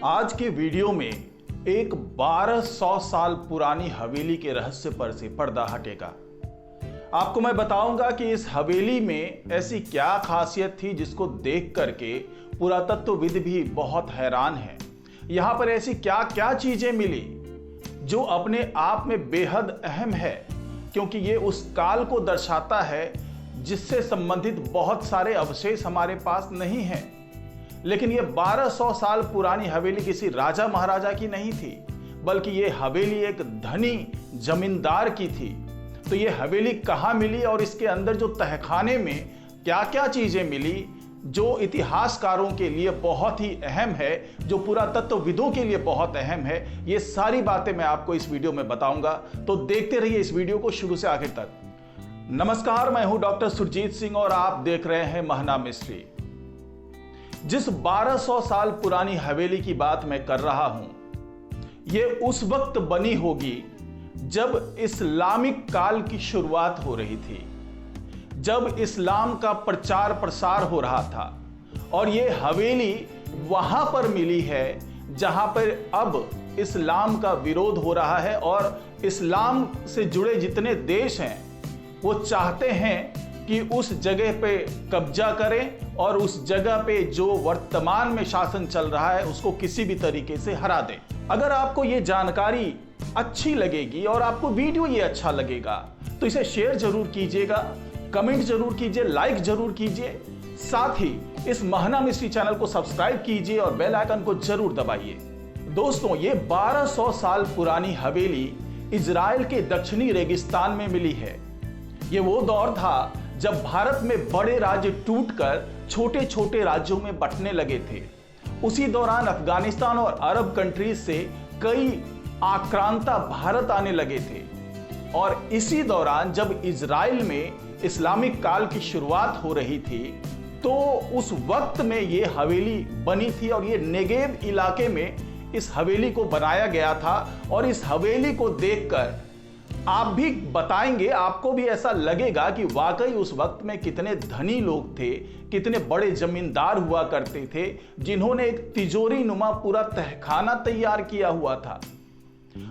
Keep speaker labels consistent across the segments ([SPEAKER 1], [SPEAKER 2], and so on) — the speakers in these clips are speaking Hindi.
[SPEAKER 1] आज के वीडियो में एक 1200 साल पुरानी हवेली के रहस्य पर से पर्दा हटेगा। आपको मैं बताऊंगा कि इस हवेली में ऐसी क्या खासियत थी जिसको देख करके पुरातत्वविद भी बहुत हैरान हैं। यहाँ पर ऐसी क्या क्या चीजें मिली जो अपने आप में बेहद अहम है, क्योंकि ये उस काल को दर्शाता है जिससे संबंधित बहुत सारे अवशेष हमारे पास नहीं हैं। लेकिन ये 1200 साल पुरानी हवेली किसी राजा महाराजा की नहीं थी, बल्कि ये हवेली एक धनी जमींदार की थी। तो ये हवेली कहाँ मिली और इसके अंदर जो तहखाने में क्या क्या चीजें मिली जो इतिहासकारों के लिए बहुत ही अहम है, जो पुरातत्वविदों के लिए बहुत अहम है, ये सारी बातें मैं आपको इस वीडियो में बताऊंगा। तो देखते रहिए इस वीडियो को शुरू से आखिर तक। नमस्कार, मैं हूं डॉक्टर सुरजीत सिंह और आप देख रहे हैं महना मिस्ट्री। जिस 1200 साल पुरानी हवेली की बात मैं कर रहा हूं, ये उस वक्त बनी होगी जब इस्लामिक काल की शुरुआत हो रही थी, जब इस्लाम का प्रचार प्रसार हो रहा था। और ये हवेली वहां पर मिली है जहां पर अब इस्लाम का विरोध हो रहा है और इस्लाम से जुड़े जितने देश हैं वो चाहते हैं कि उस जगह पे कब्जा करें और उस जगह पे जो वर्तमान में शासन चल रहा है उसको किसी भी तरीके से हरा दें। अगर आपको ये जानकारी अच्छी लगेगी और आपको वीडियो ये अच्छा लगेगा तो इसे शेयर जरूर कीजिएगा, कमेंट जरूर कीजिए, लाइक जरूर कीजिए। साथ ही इस महना मिस्ट्री चैनल को सब्सक्राइब कीजिए और बेल आइकन को जरूर दबाइए। दोस्तों, ये 1200 साल पुरानी हवेली इजराइल के दक्षिणी रेगिस्तान में मिली है। ये वो दौर था जब भारत में बड़े राज्य टूटकर छोटे छोटे राज्यों में बंटने लगे थे। उसी दौरान अफगानिस्तान और अरब कंट्रीज से कई आक्रांता भारत आने लगे थे। और इसी दौरान जब इजराइल में इस्लामिक काल की शुरुआत हो रही थी तो उस वक्त में ये हवेली बनी थी और ये नेगेव इलाके में इस हवेली को बनाया गया था। और इस हवेली को देखकर आप भी बताएंगे, आपको भी ऐसा लगेगा कि वाकई उस वक्त में कितने धनी लोग थे, कितने बड़े जमींदार हुआ करते थे जिन्होंने एक तिजोरी नुमा पूरा तहखाना तैयार किया हुआ था।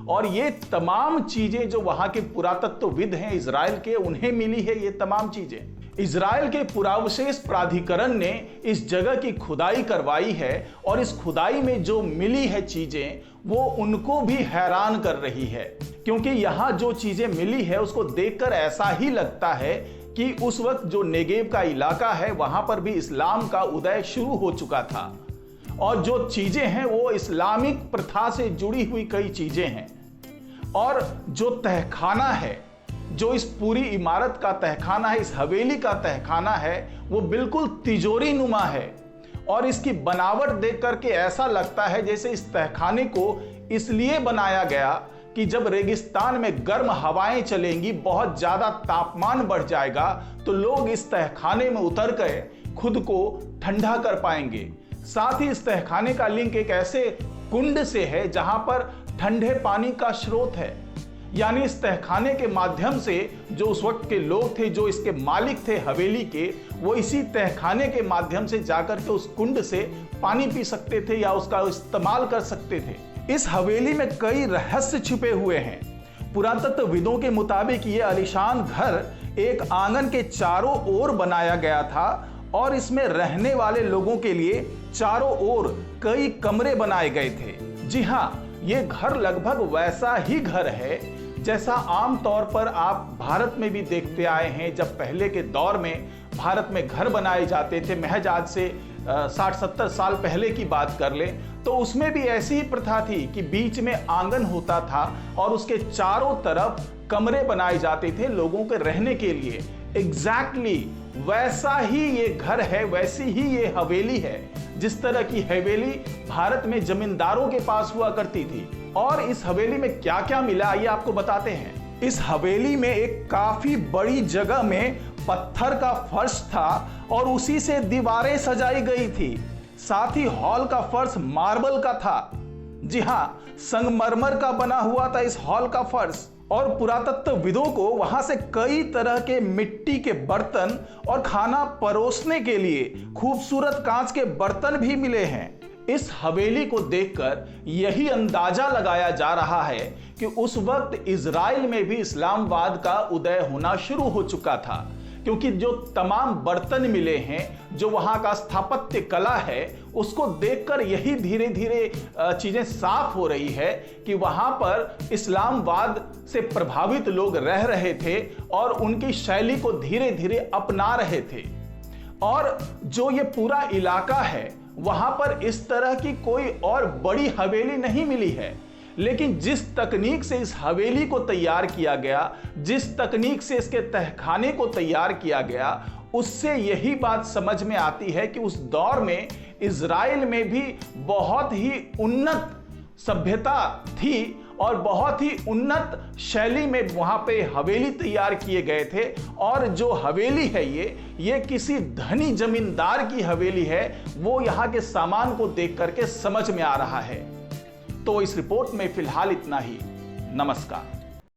[SPEAKER 1] और ये तमाम चीजें जो वहां के पुरातत्वविद हैं इजराइल के, उन्हें मिली है ये तमाम चीजें। इजराइल के पुरावशेष प्राधिकरण ने इस जगह की खुदाई करवाई है और इस खुदाई में जो मिली है चीजें वो उनको भी हैरान कर रही है, क्योंकि यहां जो चीजें मिली है उसको देखकर ऐसा ही लगता है कि उस वक्त जो नेगेव का इलाका है वहां पर भी इस्लाम का उदय शुरू हो चुका था। और जो चीजें हैं वो इस्लामिक प्रथा से जुड़ी हुई कई चीजें हैं। और जो तहखाना है, जो इस पूरी इमारत का तहखाना है, इस हवेली का तहखाना है, वो बिल्कुल तिजोरी नुमा है। और इसकी बनावट देख करके ऐसा लगता है जैसे इस तहखाने को इसलिए बनाया गया कि जब रेगिस्तान में गर्म हवाएं चलेंगी, बहुत ज्यादा तापमान बढ़ जाएगा, तो लोग इस तहखाने में उतर कर खुद को ठंडा कर पाएंगे। साथ ही इस तहखाने का लिंक एक ऐसे कुंड से है जहां पर ठंडे पानी का स्रोत है। यानी इस तहखाने के माध्यम से जो उस वक्त के लोग थे, जो इसके मालिक थे हवेली के, वो इसी तहखाने के माध्यम से जाकर के उस कुंड से पानी पी सकते थे या उसका इस्तेमाल कर सकते थे। इस हवेली में कई रहस्य छुपे हुए हैं। पुरातत्वविदों के मुताबिक ये आलीशान घर एक आंगन के चारों ओर बनाया गया था और इसमें रहने वाले लोगों के लिए चारों ओर कई कमरे बनाए गए थे। जी हाँ, ये घर लगभग वैसा ही घर है जैसा आमतौर पर आप भारत में भी देखते आए हैं। जब पहले के दौर में भारत में घर बनाए जाते थे, महज आज से 60-70 साल पहले की बात कर लें, तो उसमें भी ऐसी ही प्रथा थी कि बीच में आंगन होता था और उसके चारों तरफ कमरे बनाए जाते थे लोगों के रहने के लिए। एग्जैक्टली वैसा ही ये घर है, वैसी ही ये हवेली है जिस तरह की हवेली भारत में जमींदारों के पास हुआ करती थी। और इस हवेली में क्या क्या मिला आइए आपको बताते हैं। इस हवेली में एक काफी बड़ी जगह में पत्थर का फर्श था और उसी से दीवारें सजाई गई थी। साथ ही हॉल का फर्श मार्बल का था। जी हाँ, संगमरमर का बना हुआ था इस हॉल का फर्श। और पुरातत्वविदों को वहां से कई तरह के मिट्टी के बर्तन और खाना परोसने के लिए खूबसूरत कांच के बर्तन भी मिले हैं। इस हवेली को देखकर यही अंदाजा लगाया जा रहा है कि उस वक्त इजराइल में भी इस्लामवाद का उदय होना शुरू हो चुका था, क्योंकि जो तमाम बर्तन मिले हैं, जो वहां का स्थापत्य कला है, उसको देखकर यही धीरे धीरे चीजें साफ हो रही है कि वहां पर इस्लामवाद से प्रभावित लोग रह रहे थे और उनकी शैली को धीरे धीरे अपना रहे थे। और जो ये पूरा इलाका है, वहां पर इस तरह की कोई और बड़ी हवेली नहीं मिली है, लेकिन जिस तकनीक से इस हवेली को तैयार किया गया, जिस तकनीक से इसके तहखाने को तैयार किया गया, उससे यही बात समझ में आती है कि उस दौर में इजराइल में भी बहुत ही उन्नत सभ्यता थी और बहुत ही उन्नत शैली में वहां पे हवेली तैयार किए गए थे। और जो हवेली है ये किसी धनी जमींदार की हवेली है, वो यहाँ के सामान को देख करके समझ में आ रहा है। तो इस रिपोर्ट में फिलहाल इतना ही। नमस्कार।